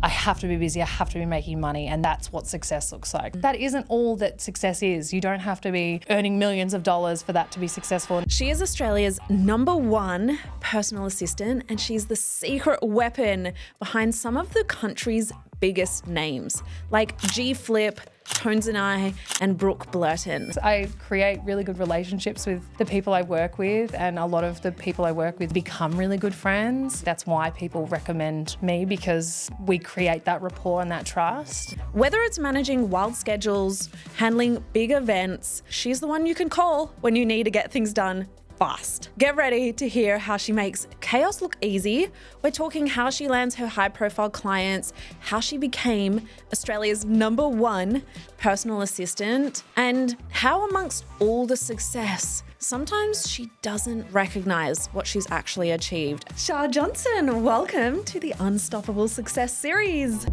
I have to be busy, I have to be making money, and that's what success looks like. That isn't all that success is. You don't have to be earning millions of dollars for that to be successful. She is Australia's #1 personal assistant, and she's the secret weapon behind some of the country's biggest names, like G Flip, Tones and I, and Brooke Blurton. I create really good relationships with the people I work with, and a lot of the people I work with become really good friends. That's why people recommend me, because we create that rapport and that trust. Whether it's managing wild schedules, handling big events, she's the one you can call when you need to get things done fast. Get ready to hear how she makes chaos look easy. We're talking how she lands her high-profile clients, how she became Australia's #1 personal assistant, and how amongst all the success, sometimes she doesn't recognise what she's actually achieved. Char Johnston, welcome to the Unstoppable Success series.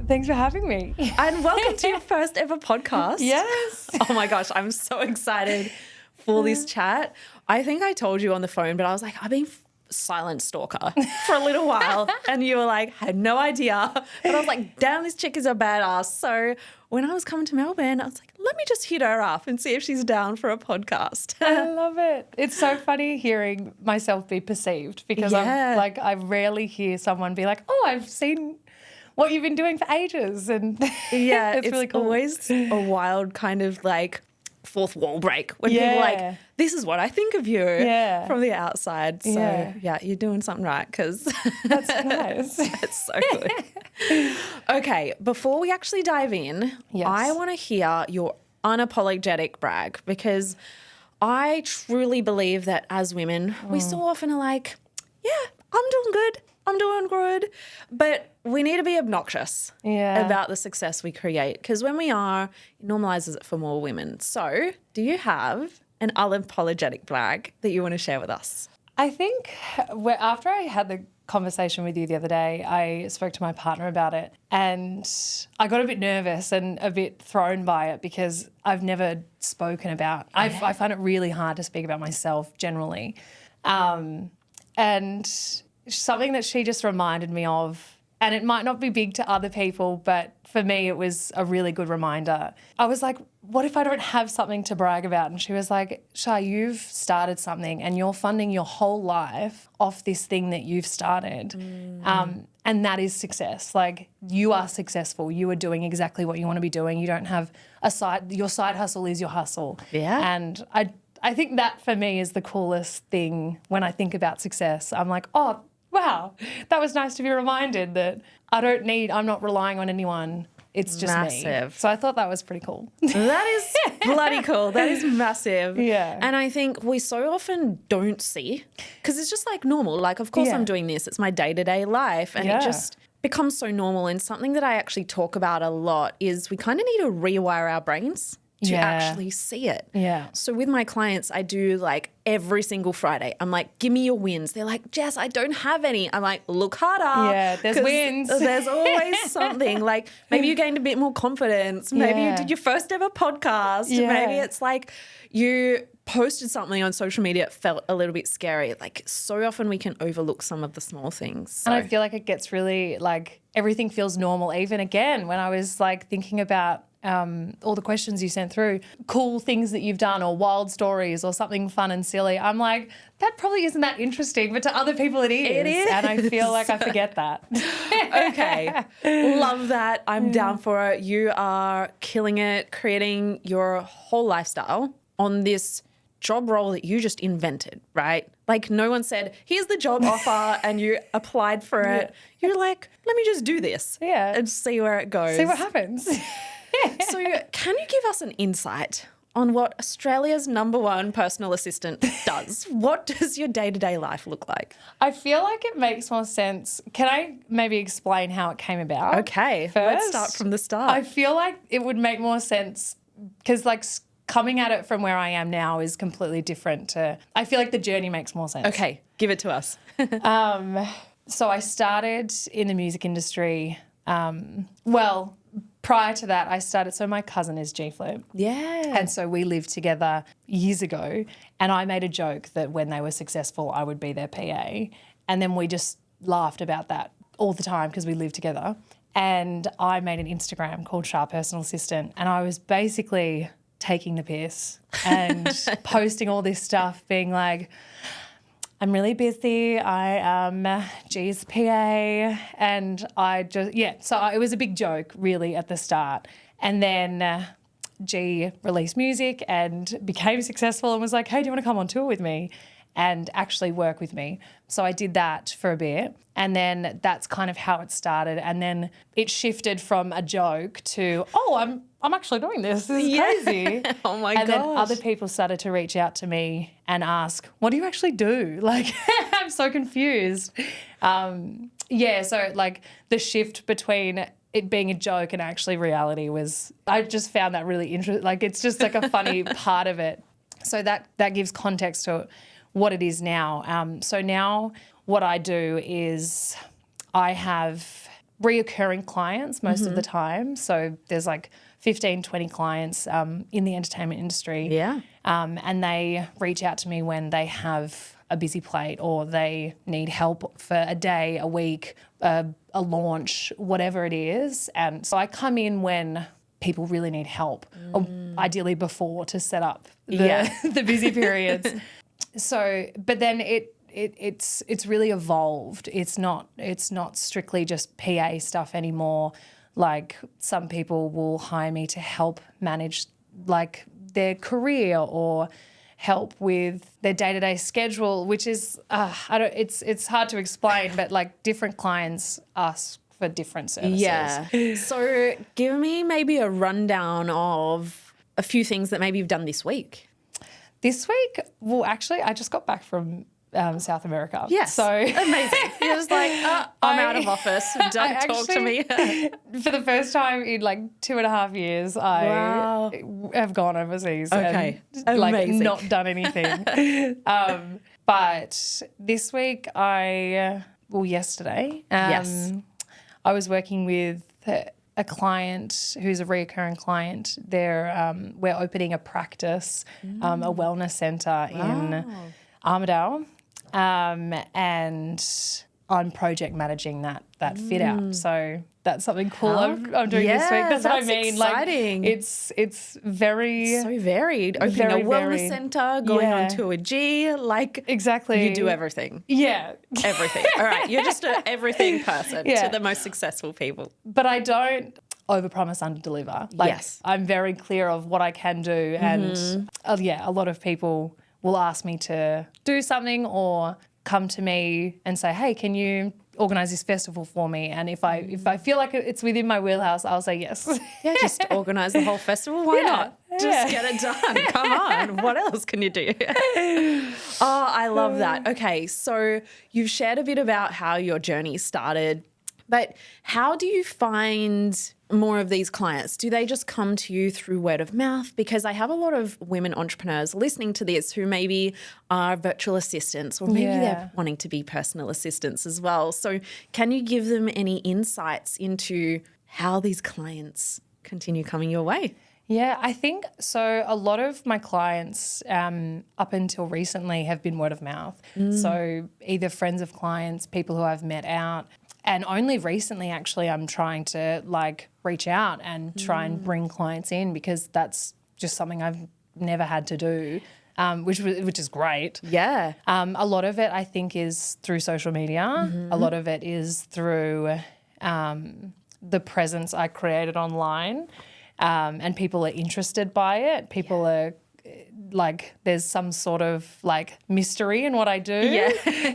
Thanks for having me. And welcome to your first ever podcast. Yes. Oh my gosh, I'm so excited for this chat. I think I told you on the phone, but I was like, I've been silent stalker for a little while. And you were like, had no idea. But I was like, damn, this chick is a badass. So when I was coming to Melbourne, I was like, let me just hit her up and see if she's down for a podcast. I love it. It's so funny hearing myself be perceived, because I rarely hear someone be like, oh, I've seen what you've been doing for ages. And yeah, it's really cool. Always a wild kind of like fourth wall break when people are like, this is what I think of you from the outside. So yeah, you're doing something right, because that's nice. That's so good. Okay, before we actually dive in, I want to hear your unapologetic brag, because I truly believe that as women, we so often are like, yeah, I'm doing good, but we need to be obnoxious about the success we create, because when we are, it normalizes it for more women. So do you have an unapologetic brag that you want to share with us? I think after I had the conversation with you the other day, I spoke to my partner about it, and I got a bit nervous and a bit thrown by it, because I've never spoken about, I find it really hard to speak about myself generally. And something that she just reminded me of, and it might not be big to other people, but for me it was a really good reminder. I was like, what if I don't have something to brag about? And she was like, Shah, you've started something and you're funding your whole life off this thing that you've started. And that is success. Like, you are successful. You are doing exactly what you want to be doing. You don't have your side hustle is your hustle. Yeah. And I think that for me is the coolest thing when I think about success. I'm like, oh, wow, that was nice to be reminded that I'm not relying on anyone. It's just me. So I thought that was pretty cool. That is bloody cool. That is massive. Yeah. And I think we so often don't see, because it's just like normal. Like, of course I'm doing this. It's my day-to-day life. And it just becomes so normal. And something that I actually talk about a lot is we kind of need to rewire our brains to actually see it. Yeah. So with my clients, I do like every single Friday, I'm like, give me your wins. They're like, Jess, I don't have any. I'm like, look harder. Yeah, there's wins. There's always something. Like, maybe you gained a bit more confidence. Maybe you did your first ever podcast. Yeah. Maybe it's like you posted something on social media, it felt a little bit scary. Like, so often we can overlook some of the small things. So. And I feel like it gets really, like, everything feels normal. Even again, when I was like thinking about all the questions you sent through, cool things that you've done or wild stories or something fun and silly, I'm like, that probably isn't that interesting, but to other people it is. It is. And I feel like I forget that. Okay. Love that. I'm down for it. You are killing it, creating your whole lifestyle on this job role that you just invented, right? Like, no one said, here's the job offer, and you applied for it. You're like, let me just do this and see where it goes. See what happens. So can you give us an insight on what Australia's #1 personal assistant does? What does your day-to-day life look like? I feel like it makes more sense. Can I maybe explain how it came about? Okay, let's start from the start. I feel like it would make more sense because, like, coming at it from where I am now is completely different to, I feel like the journey makes more sense. Okay, give it to us. So I started in the music industry, prior to that, so my cousin is G Flip. Yeah. And so we lived together years ago, and I made a joke that when they were successful, I would be their PA. And then we just laughed about that all the time because we lived together. and I made an Instagram called Char Personal Assistant, and I was basically taking the piss and posting all this stuff being like, I'm really busy, I am G's PA, and I just, so it was a big joke really at the start. And then G released music and became successful and was like, hey, do you want to come on tour with me and actually work with me? So I did that for a bit, and then that's kind of how it started. And then it shifted from a joke to, oh, I'm actually doing this. This is crazy. Oh my gosh. And then other people started to reach out to me and ask, what do you actually do? Like, I'm so confused. So like the shift between it being a joke and actually reality was, I just found that really interesting. Like, it's just like a funny part of it. So that gives context to what it is now. So now what I do is I have reoccurring clients most of the time. So there's like 15, 20 clients in the entertainment industry. Yeah. And they reach out to me when they have a busy plate or they need help for a day, a week, a launch, whatever it is. And so I come in when people really need help, or ideally before, to set up the busy periods. So, but then it's really evolved. It's not strictly just PA stuff anymore. Like, some people will hire me to help manage like their career or help with their day-to-day schedule, which is it's hard to explain, but like different clients ask for different services. Yeah. So give me maybe a rundown of a few things that maybe you've done this week. This week, well, actually, I just got back from South America. Yes. So amazing. You're just like, I'm out of office. Don't talk to me. For the first time in like 2.5 years, I have gone overseas. Okay. And like amazing. not done anything. But this week yesterday, I was working with a client who's a recurring client. We're opening a practice, a wellness centre in Armidale, and I'm project managing that fit out. So that's something cool I'm doing this week. That's what I mean. Exciting. Like, it's very so varied. Opening very a wellness varied. centre, going on to a G, like exactly. You do everything. Yeah, everything. All right, you're just an everything person to the most successful people. But I don't overpromise, underdeliver. Like, yes, I'm very clear of what I can do, and a lot of people will ask me to do something or come to me and say, hey, can you organise this festival for me? And if I feel like it's within my wheelhouse, I'll say yes. Yeah, just organise the whole festival. Why not? Just get it done. Come on. What else can you do? Oh, I love that. Okay, so you've shared a bit about how your journey started, but how do you find more of these clients? Do they just come to you through word of mouth? Because I have a lot of women entrepreneurs listening to this who maybe are virtual assistants, or maybe they're wanting to be personal assistants as well. So can you give them any insights into how these clients continue coming your way? Yeah, I think so. A lot of my clients up until recently have been word of mouth. So either friends of clients, people who I've met out. And only recently, actually, I'm trying to like reach out and try and bring clients in, because that's just something I've never had to do, which is great. Yeah. A lot of it, I think, is through social media. A lot of it is through the presence I created online, and people are interested by it. People are like, there's some sort of like mystery in what I do. Yeah.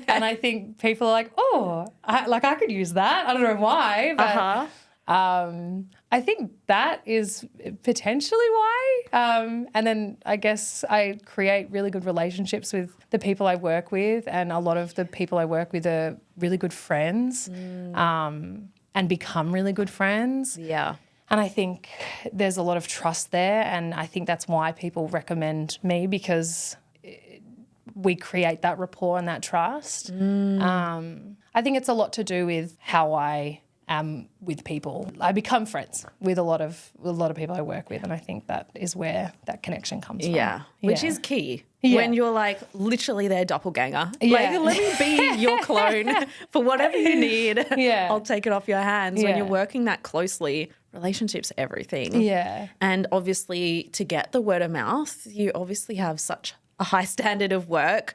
And I think people are like, oh, I could use that. I don't know why, but I think that is potentially why. And then I guess I create really good relationships with the people I work with, and a lot of the people I work with are really good friends, and become really good friends. Yeah. And I think there's a lot of trust there, and I think that's why people recommend me, because we create that rapport and that trust. I think it's a lot to do with how I am with people. I become friends with a lot of people I work with, and I think that is where that connection comes from. Yeah, which is key. when you're like literally their doppelganger. Yeah. Like, let me be your clone for whatever you need. Yeah. I'll take it off your hands. When Yeah. you're working that closely, relationships are everything. Yeah. And obviously to get the word of mouth, you obviously have such a high standard of work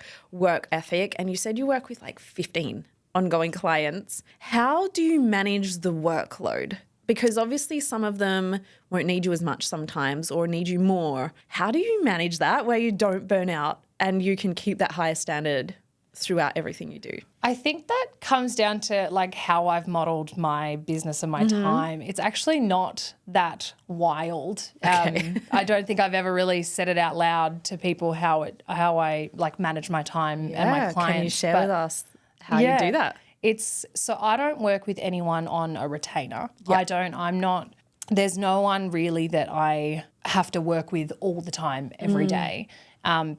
ethic. And you said you work with like 15 ongoing clients. How do you manage the workload? Because obviously some of them won't need you as much sometimes or need you more. How do you manage that where you don't burn out and you can keep that higher standard throughout everything you do? I think that comes down to like how I've modeled my business and my time. It's actually not that wild. I don't think I've ever really said it out loud to people how I like manage my time and my clients. Can you share with us how you do that? So I don't work with anyone on a retainer. There's no one really that I have to work with all the time, every day.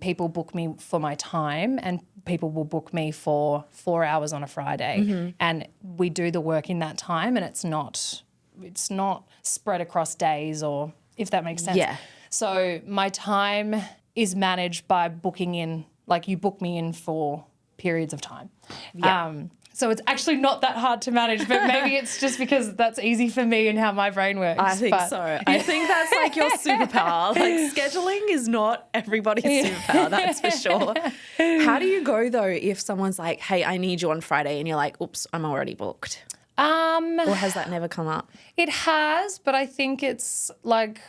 People book me for my time and people will book me for 4 hours on a Friday and we do the work in that time and it's not spread across days, or if that makes sense. Yeah. So my time is managed by booking in, like you book me in for periods of time. Yeah. So it's actually not that hard to manage, but maybe it's just because that's easy for me and how my brain works. I think so. I think that's like your superpower. Like scheduling is not everybody's superpower, that's for sure. How do you go though if someone's like, hey, I need you on Friday and you're like, oops, I'm already booked? Or has that never come up? It has, but I think it's like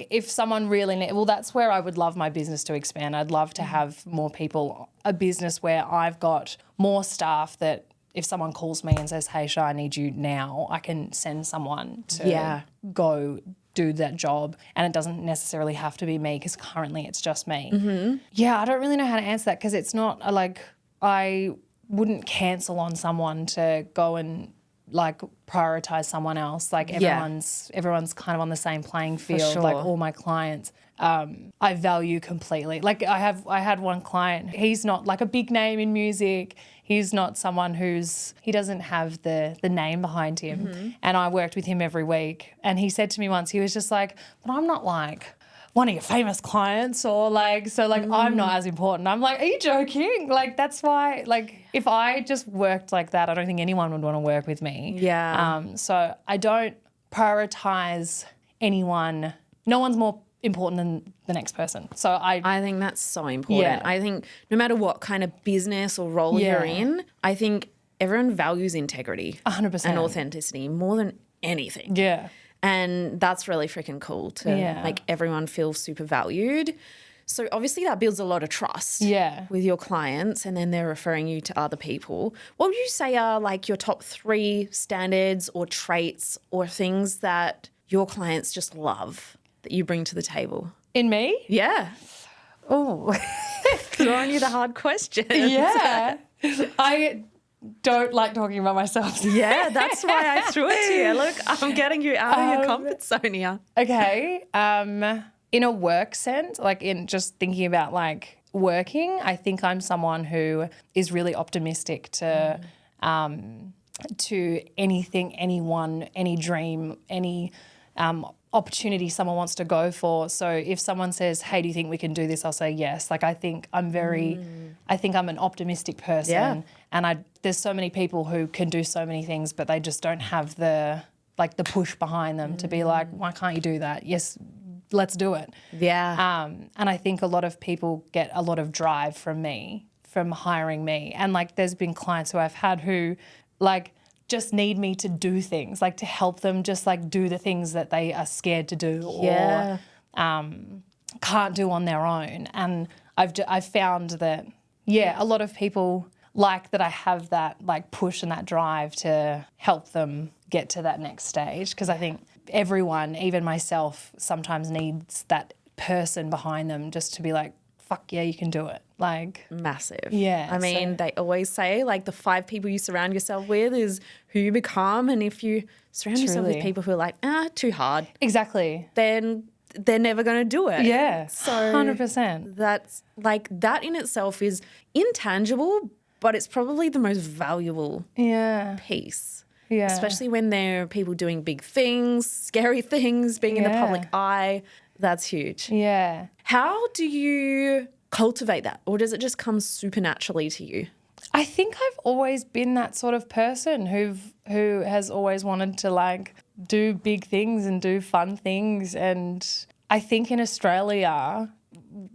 if someone really that's where I would love my business to expand. I'd love to have more people, a business where I've got more staff that if someone calls me and says, hey, Char, I need you now, I can send someone to go do that job, and it doesn't necessarily have to be me because currently it's just me. Yeah, I don't really know how to answer that because it's not like I wouldn't cancel on someone to go and like prioritize someone else. Like everyone's kind of on the same playing field. sure. Like all my clients, I value completely. Like I had one client, he's not like a big name in music. He's not someone he doesn't have the name behind him. And I worked with him every week. And he said to me once, he was just like, but I'm not like one of your famous clients or like, so like I'm not as important. I'm like, are you joking? Like that's why, like if I just worked like that, I don't think anyone would want to work with me. Yeah. So I don't prioritize anyone. No one's more important than the next person. So I think that's so important. Yeah. I think no matter what kind of business or role you're in, I think everyone values integrity 100%. and authenticity more than anything. Yeah. And that's really freaking cool to make everyone feel super valued. So obviously that builds a lot of trust with your clients, and then they're referring you to other people. What would you say are like your top 3 standards or traits or things that your clients just love that you bring to the table? In me? Yeah. Oh. Throwing you the hard questions. Yeah. I don't like talking about myself. Yeah, that's why I threw it to you. Look, I'm getting you out of your comfort zone here. Okay. In a work sense, like in just thinking about like working, I think I'm someone who is really optimistic to anything, anyone, any dream, any opportunity someone wants to go for. So if someone says, hey, do you think we can do this? I'll say yes. Like I think I'm an optimistic person, and there's so many people who can do so many things, but they just don't have the push behind them to be like, why can't you do that? Yes, let's do it. Yeah. And I think a lot of people get a lot of drive from me, from hiring me. And like there's been clients who I've had who like just need me to do things, like to help them just like do the things that they are scared to do or can't do on their own. And I've found that, a lot of people like that I have that like push and that drive to help them get to that next stage, because I think everyone, even myself, sometimes needs that person behind them just to be like, fuck yeah, you can do it. Like massive. Yeah. I mean, they always say like the 5 people you surround yourself with is who you become. And if you surround yourself with people who are like, too hard. Exactly. Then they're never going to do it. Yeah. So 100%. That's like, that in itself is intangible, but it's probably the most valuable piece. Yeah. Especially when there are people doing big things, scary things, being in the public eye. That's huge. Yeah. How do you cultivate that? Or does it just come supernaturally to you? I think I've always been that sort of person who has always wanted to like do big things and do fun things. And I think in Australia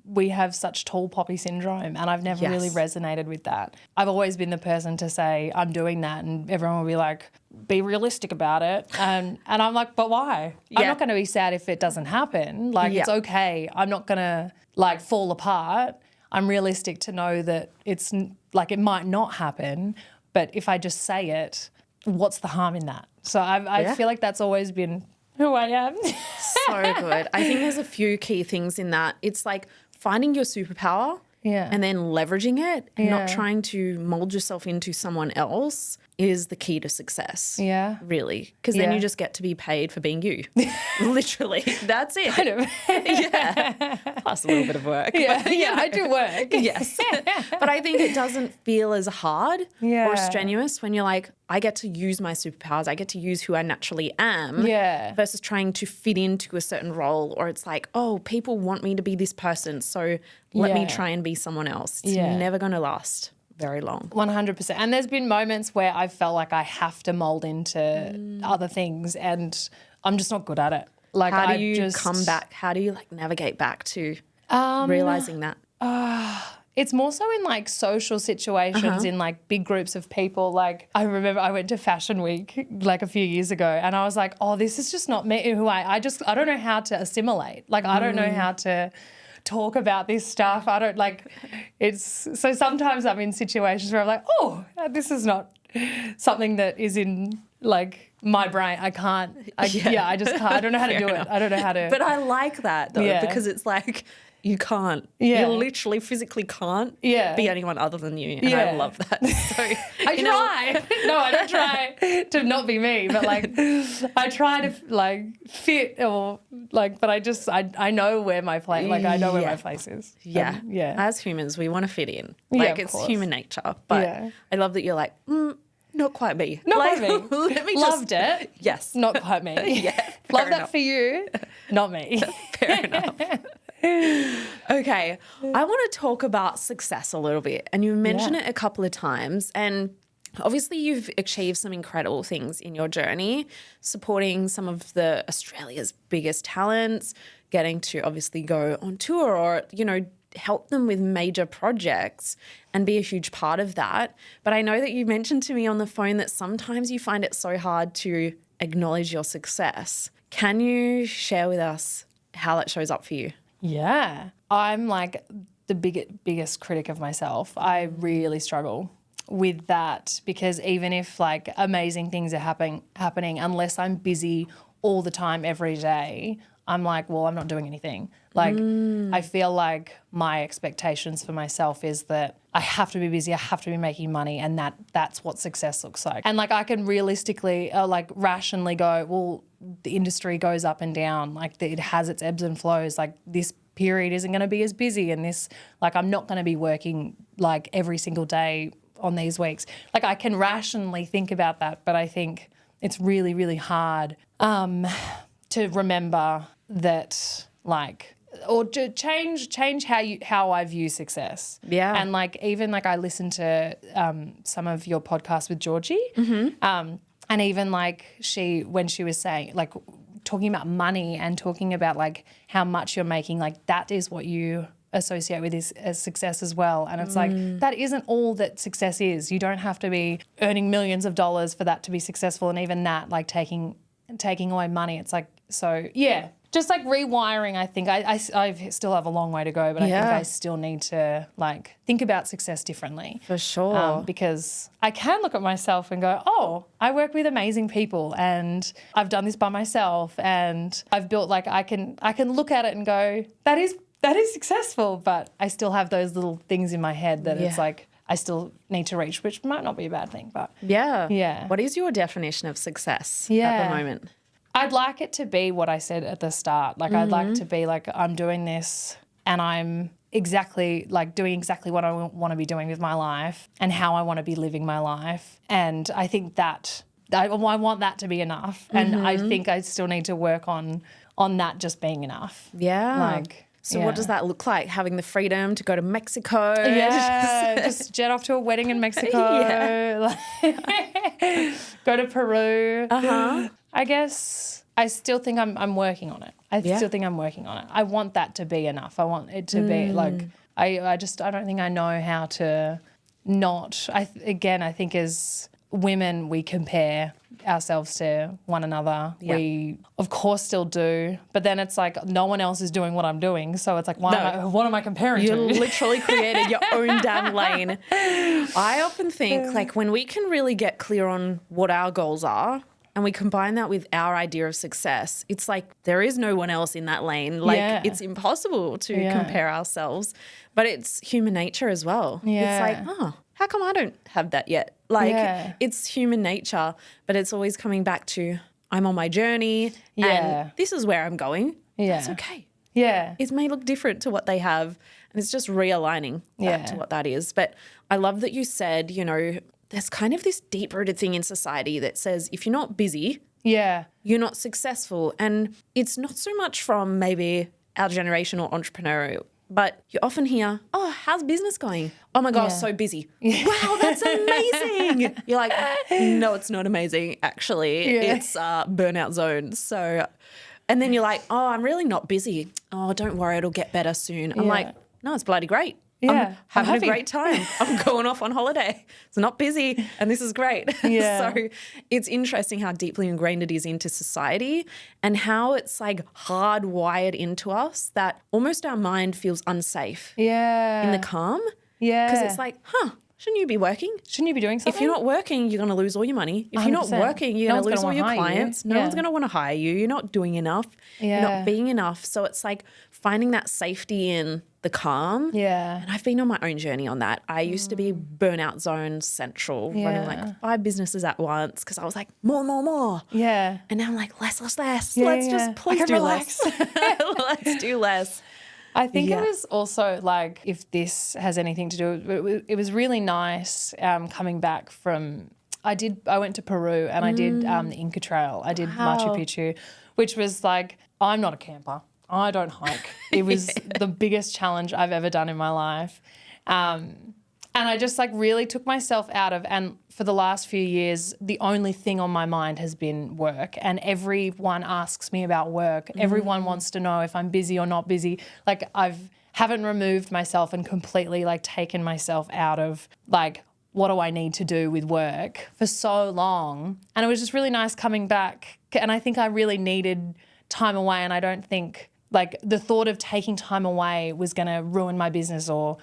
we have such tall poppy syndrome, and I've never really resonated with that. I've always been the person to say I'm doing that, and everyone will be like, be realistic about it. And I'm like, but why? I'm not going to be sad if it doesn't happen. Like it's okay. I'm not going to like fall apart. I'm realistic to know that it's like it might not happen, but if I just say it, what's the harm in that? So I feel like that's always been who I am. So good. I think there's a few key things in that. It's like finding your superpower and then leveraging it and not trying to mold yourself into someone else is the key to success. Yeah. Really. Because then you just get to be paid for being you. Literally. That's it. Kind of. Yeah. Plus a little bit of work. Yeah, But, I do work. Yes. But I think it doesn't feel as hard or strenuous when you're like, I get to use my superpowers. I get to use who I naturally am versus trying to fit into a certain role, or it's like, oh, people want me to be this person, so let me try and be someone else. It's never going to last very long. 100%. And there's been moments where I felt like I have to mold into other things, and I'm just not good at it. Like, how do you come back? How do you like navigate back to realizing that? It's more so in like social situations, in like big groups of people. Like I remember I went to Fashion Week like a few years ago, and I was like, oh, this is just not me. I don't know how to assimilate. Like I don't know how to talk about this stuff. I don't like it's so sometimes I'm in situations where I'm like, oh, this is not something that is in like my brain. I can't. I just can't. I don't know how to do it. I don't know how to. But I like that though because it's like you can't. You literally physically can't be anyone other than you. And I love that. So I try. No, I don't try to not be me, but like I try to like fit or like, but I know where my place, like I know where my place is. Yeah. As humans, we want to fit in. Like it's human nature. But I love that you're like, not quite me. Not like, quite me. Let me Loved it. Yes. Not quite me. enough. Love that for you. Not me. Fair enough. Okay, I want to talk about success a little bit. And you mentioned it a couple of times. And obviously you've achieved some incredible things in your journey, supporting some of the Australia's biggest talents, getting to obviously go on tour or, you know, help them with major projects and be a huge part of that. But I know that you mentioned to me on the phone that sometimes you find it so hard to acknowledge your success. Can you share with us how that shows up for you? Yeah. I'm like the biggest critic of myself. I really struggle with that because even if like amazing things are happening, unless I'm busy all the time every day, I'm like, well, I'm not doing anything. Like I feel like my expectations for myself is that I have to be busy, I have to be making money, and that's what success looks like. And like I can realistically like rationally go, well, the industry goes up and down, like it has its ebbs and flows, like this period isn't going to be as busy and this, like I'm not going to be working like every single day on these weeks. Like I can rationally think about that, but I think it's really, really hard to remember that like, or to change how I view success. Yeah. And like even like I listened to some of your podcasts with Georgie. And even like when she was saying like talking about money and talking about like how much you're making, like that is what you associate with as success as well. And it's like that isn't all that success is. You don't have to be earning millions of dollars for that to be successful. And even that, like taking away money, it's like, so yeah. Just like rewiring, I think. I still have a long way to go, but I think I still need to like think about success differently. For sure. Because I can look at myself and go, oh, I work with amazing people and I've done this by myself and I've built like I can look at it and go, that is successful, but I still have those little things in my head that it's like I still need to reach, which might not be a bad thing, but yeah. What is your definition of success at the moment? I'd like it to be what I said at the start. Like I'd like to be like I'm doing this and I'm exactly like doing exactly what I want to be doing with my life and how I want to be living my life. And I think that I want that to be enough. And I think I still need to work on that just being enough. Yeah. Like So what does that look like? Having the freedom to go to Mexico? Yeah, just jet off to a wedding in Mexico. Go to Peru. I guess I still think I'm working on it. I still think I'm working on it. I want that to be enough. I want it to be like, I don't think I know how to not. I think as women we compare ourselves to one another. Yeah. We of course still do, but then it's like no one else is doing what I'm doing, so it's like what am I comparing to? You literally created your own damn lane. I often think like when we can really get clear on what our goals are and we combine that with our idea of success, it's like there is no one else in that lane. Like it's impossible to compare ourselves, but it's human nature as well. It's like, how come I don't have that yet? Like it's human nature, but it's always coming back to I'm on my journey and this is where I'm going. Yeah. That's okay. Yeah. It may look different to what they have and it's just realigning that to what that is. But I love that you said, you know, there's kind of this deep-rooted thing in society that says if you're not busy, you're not successful. And it's not so much from maybe our generation or entrepreneurial, but you often hear, oh, how's business going? Oh, my gosh, so busy. Wow, that's amazing. You're like, no, it's not amazing, actually. It's burnout zone. So, and then you're like, oh, I'm really not busy. Oh, don't worry, it'll get better soon. I'm like, no, it's bloody great. Yeah, I'm having a great time. I'm going off on holiday. It's not busy and this is great. So it's interesting how deeply ingrained it is into society and how it's like hardwired into us that almost our mind feels unsafe in the calm. Yeah. Because it's like, shouldn't you be working? Shouldn't you be doing something? If you're not working, you're going to lose all your money. If 100%. You're not working, you're going to lose all your clients. No one's going to want to hire you. You're not doing enough. You're not being enough. So it's like finding that safety in the calm. Yeah. And I've been on my own journey on that. I used to be burnout zone central, running like 5 businesses at once because I was like, more. Yeah. And now I'm like, less. Let's just please do less. Let's do less. I think it was also like, if this has anything to do, it was really nice coming back from, I went to Peru and I did the Inca Trail. I did Machu Picchu, which was like, I'm not a camper. I don't hike. It was the biggest challenge I've ever done in my life. And I just like really took myself out of, and for the last few years, the only thing on my mind has been work. And everyone asks me about work. Everyone wants to know if I'm busy or not busy. Like haven't removed myself and completely like taken myself out of like, what do I need to do with work for so long? And it was just really nice coming back. And I think I really needed time away. And I don't think like the thought of taking time away was going to ruin my business or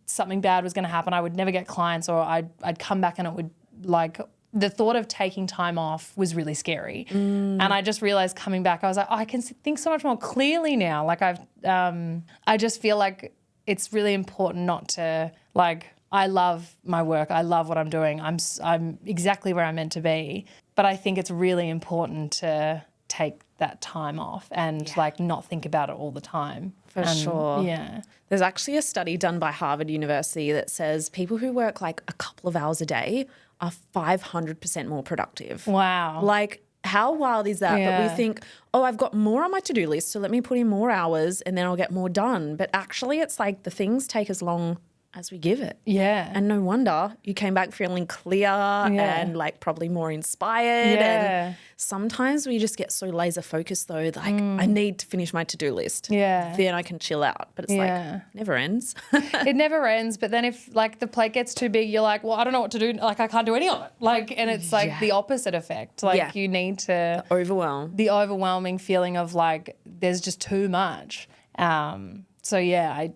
something bad was going to happen. I would never get clients, or I'd come back and it would like, the thought of taking time off was really scary. And I just realized coming back, I was like, I can think so much more clearly now. Like I just feel like it's really important not to like, I love my work. I love what I'm doing. I'm exactly where I'm meant to be. But I think it's really important to take that time off and like not think about it all the time. For sure. Yeah. There's actually a study done by Harvard University that says people who work like a couple of hours a day are 500% more productive. Wow. Like how wild is that? But we think, oh, I've got more on my to-do list, so let me put in more hours and then I'll get more done. But actually it's like the things take as long as we give it. Yeah. And no wonder you came back feeling clear and like probably more inspired. And sometimes we just get so laser focused though, like I need to finish my to-do list. Yeah. Then I can chill out. But it's like never ends. It never ends. But then if like the plate gets too big, you're like, well, I don't know what to do. Like I can't do any of it. Like, and it's like the opposite effect. Like you need to the overwhelming feeling of like, there's just too much. So yeah,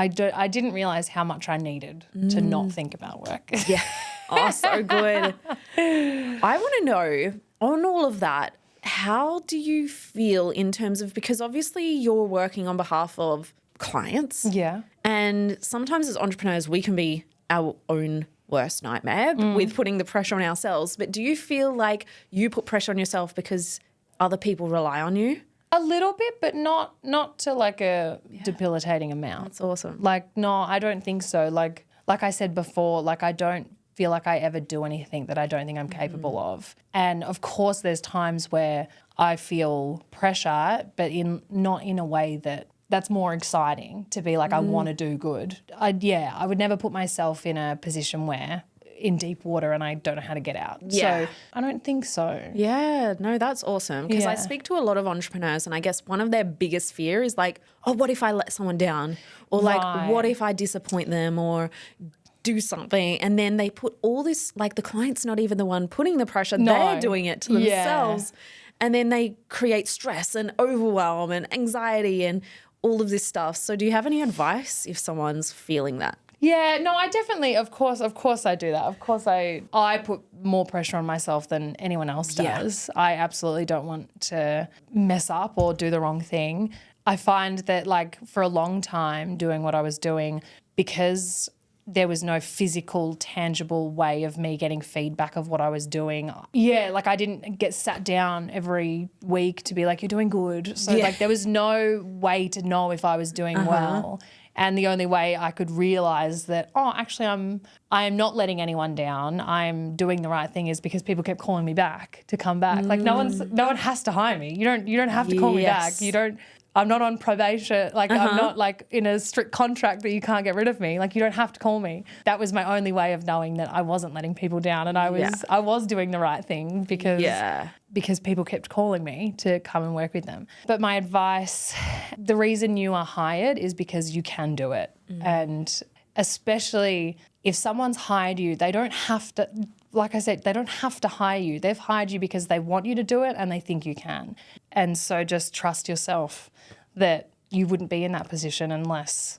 I didn't realize how much I needed to not think about work. Yeah. Oh, so good. I want to know, on all of that, how do you feel in terms of, because obviously you're working on behalf of clients. Yeah. And sometimes as entrepreneurs, we can be our own worst nightmare with putting the pressure on ourselves. But do you feel like you put pressure on yourself because other people rely on you? A little bit, but not to like a debilitating amount. That's awesome. Like, no, I don't think so. Like I said before, like I don't feel like I ever do anything that I don't think I'm capable of. And of course there's times where I feel pressure, but not in a way that that's more exciting to be like, I want to do good. I would never put myself in a position where in deep water and I don't know how to get out. Yeah. So I don't think so. Yeah, no, that's awesome. Because I speak to a lot of entrepreneurs and I guess one of their biggest fear is like, oh, what if I let someone down? Or like, what if I disappoint them or do something? And then they put all this, like the client's not even the one putting the pressure. No. They're doing it to themselves. And then they create stress and overwhelm and anxiety and all of this stuff. So do you have any advice if someone's feeling that? Yeah, no, I definitely, of course I do that. Of course I put more pressure on myself than anyone else does. I absolutely don't want to mess up or do the wrong thing. I find that like for a long time doing what I was doing, because there was no physical, tangible way of me getting feedback of what I was doing. Yeah, like I didn't get sat down every week to be like, you're doing good. So like there was no way to know if I was doing well. And the only way I could realise that, oh, actually I am not letting anyone down, I'm doing the right thing, is because people kept calling me back to come back. Like no one has to hire me. You don't have to call me back. I'm not on probation. Like I'm not like in a strict contract that you can't get rid of me. Like you don't have to call me. That was my only way of knowing that I wasn't letting people down and I was doing the right thing because people kept calling me to come and work with them. But my advice, the reason you are hired is because you can do it. And especially if someone's hired you, they don't have to, like I said, they don't have to hire you. They've hired you because they want you to do it and they think you can. And so just trust yourself that you wouldn't be in that position unless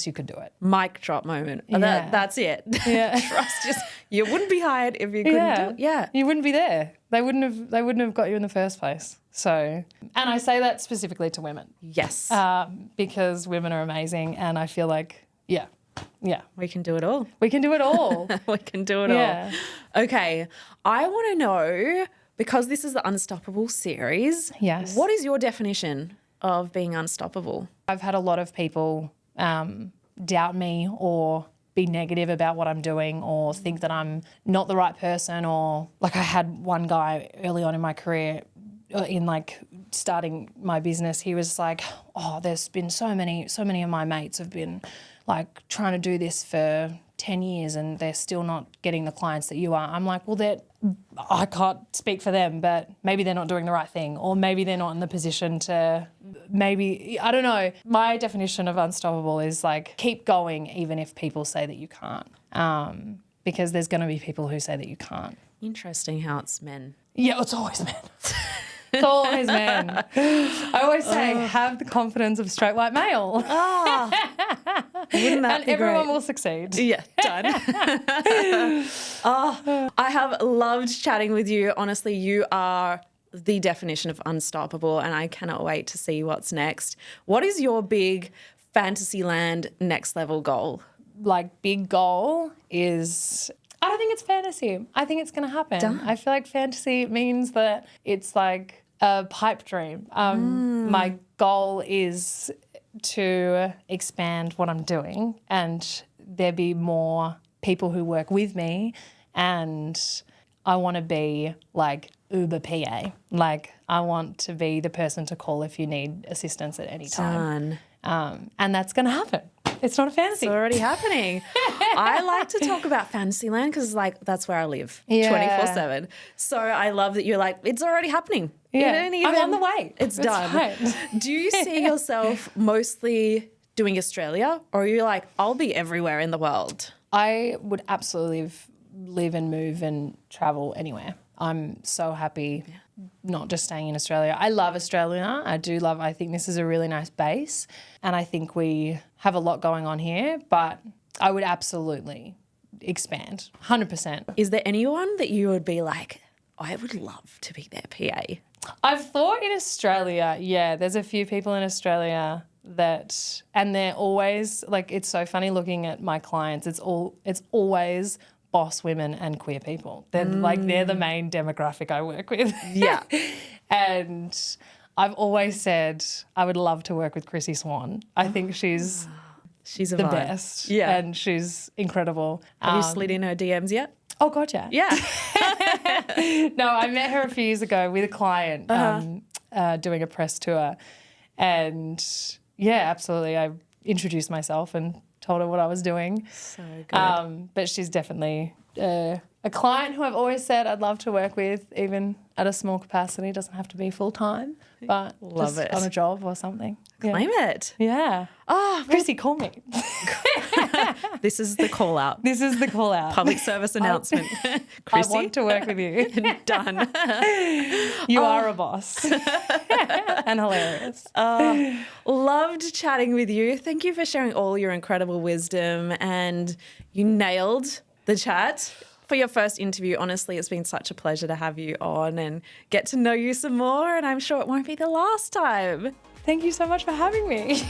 you could do it. Mic drop moment. That's it. Yeah. Trust you wouldn't be hired if you couldn't do it. Yeah. You wouldn't be there. They wouldn't have got you in the first place. So, and I say that specifically to women. Yes. Because women are amazing and I feel like, yeah. We can do it all. We can do it all. We can do it all. Okay. I want to know, because this is the Unstoppable series. Yes. What is your definition of being unstoppable? I've had a lot of people doubt me or be negative about what I'm doing or think that I'm not the right person, or like I had one guy early on in my career in like starting my business. He was like, oh, there's been so many of my mates have been like trying to do this for 10 years and they're still not getting the clients that you are. I'm like, well, I can't speak for them, but maybe they're not doing the right thing, or maybe they're not in the position to, maybe, I don't know. My definition of unstoppable is like keep going even if people say that you can't, because there's going to be people who say that you can't. Interesting how it's men. Yeah, it's always men. It's always men. I always say, have the confidence of straight white male. Wouldn't that and be everyone great? will succeed. Yeah, done. I have loved chatting with you. Honestly, you are the definition of unstoppable and I cannot wait to see what's next. What is your big Fantasyland next level goal? Like big goal is, I don't think it's fantasy. I think it's going to happen. Done. I feel like fantasy means that it's like a pipe dream. My goal is to expand what I'm doing and there be more people who work with me, and I want to be like Uber PA. Like I want to be the person to call if you need assistance at any time. And that's going to happen. It's not a fantasy. It's already happening. I like to talk about Fantasyland because like that's where I live 24/7. So I love that you're like, it's already happening. Yeah, I'm on the way. It's done. Fine. Do you see yourself mostly doing Australia, or are you like, I'll be everywhere in the world? I would absolutely live and move and travel anywhere. I'm so happy not just staying in Australia. I love Australia. I think this is a really nice base and I think we have a lot going on here, but I would absolutely expand, 100%. Is there anyone that you would be like, I would love to be their PA? I've thought in Australia, there's a few people in Australia that, and they're always, like, it's so funny looking at my clients, it's always boss women and queer people. They're the main demographic I work with. Yeah. And I've always said I would love to work with Chrissy Swan. I think she's a the vibe. best. Yeah. And she's incredible. Have you slid in her DMs yet? Oh, God, yeah. Yeah. No, I met her a few years ago with a client doing a press tour. And yeah, absolutely. I introduced myself and told her what I was doing. So good. But she's definitely a client who I've always said I'd love to work with, even at a small capacity. It doesn't have to be full time, but Love just it. on a job or something. Yeah. Claim it. Yeah. Oh, Chrissy, call me. this is the call out. This is the call out. Public service announcement. I Chrissy, want to work with you. done. You are a boss. And hilarious. Loved chatting with you. Thank you for sharing all your incredible wisdom, and you nailed the chat. For your first interview, honestly, it's been such a pleasure to have you on and get to know you some more, and I'm sure it won't be the last time. Thank you so much for having me.